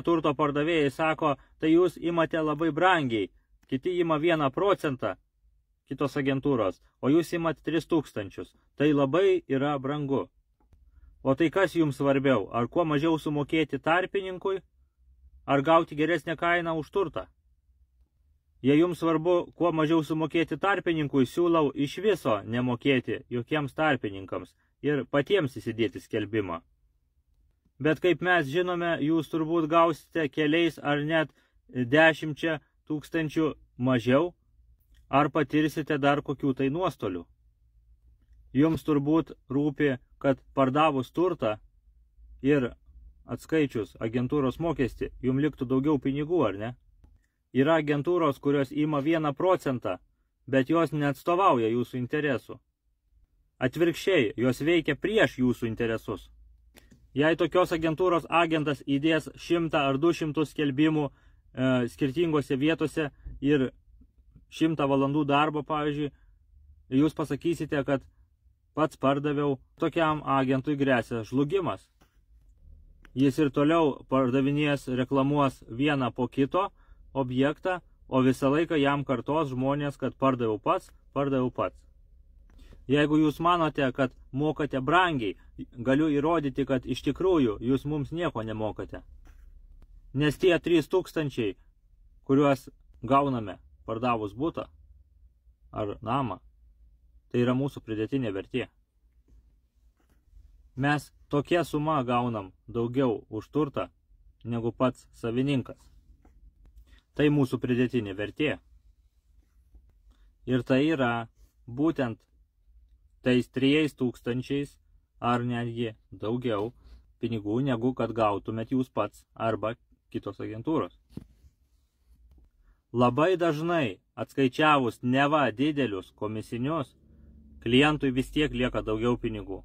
Turto pardavėjai sako, tai jūs imate labai brangiai, kiti ima 1%, kitos agentūros, o jūs imat 3000. Tai labai yra brangu. O tai kas jums svarbiau? Ar kuo mažiau sumokėti tarpininkui, ar gauti geresnę kainą už turtą? Jei jums svarbu, kuo mažiau sumokėti tarpininkui, siūlau iš viso nemokėti jokiems tarpininkams ir patiems įsidėti skelbimą. Bet kaip mes žinome, jūs turbūt gausite keliais ar net 10 000 mažiau, ar patirsite dar kokių tai nuostolių. Jums turbūt rūpi, kad pardavus turtą ir atskaičius agentūros mokestį, jums liktų daugiau pinigų, ar ne? Yra agentūros, kurios ima 1%, bet jos neatstovauja jūsų interesų. Atvirkščiai, jos veikia prieš jūsų interesus. Jei tokios agentūros agentas įdės 100 ar 200 skelbimų skirtingose vietose ir 100 valandų darbo, pavyzdžiui, jūs pasakysite, kad pats pardaviau, tokiam agentui gresia žlugimas. Jis ir toliau pardavinės, reklamuos vieną po kito objektą, o visą laiką jam kartos žmonės, kad pardaviau pats. Jeigu jūs manote, kad mokate brangiai, galiu įrodyti, kad iš tikrųjų jūs mums nieko nemokate. Nes tie 3000, kuriuos gauname pardavus butą ar namą, tai yra mūsų pridėtinė vertė. Mes tokia suma gaunam daugiau už turtą negu pats savininkas. Tai mūsų pridėtinė vertė. Ir tai yra būtent tais 3000 ar netgi daugiau pinigų, negu kad gautumėt jūs pats arba kitos agentūros. Labai dažnai atskaičiavus neva didelius komisinius, klientui vis tiek lieka daugiau pinigų.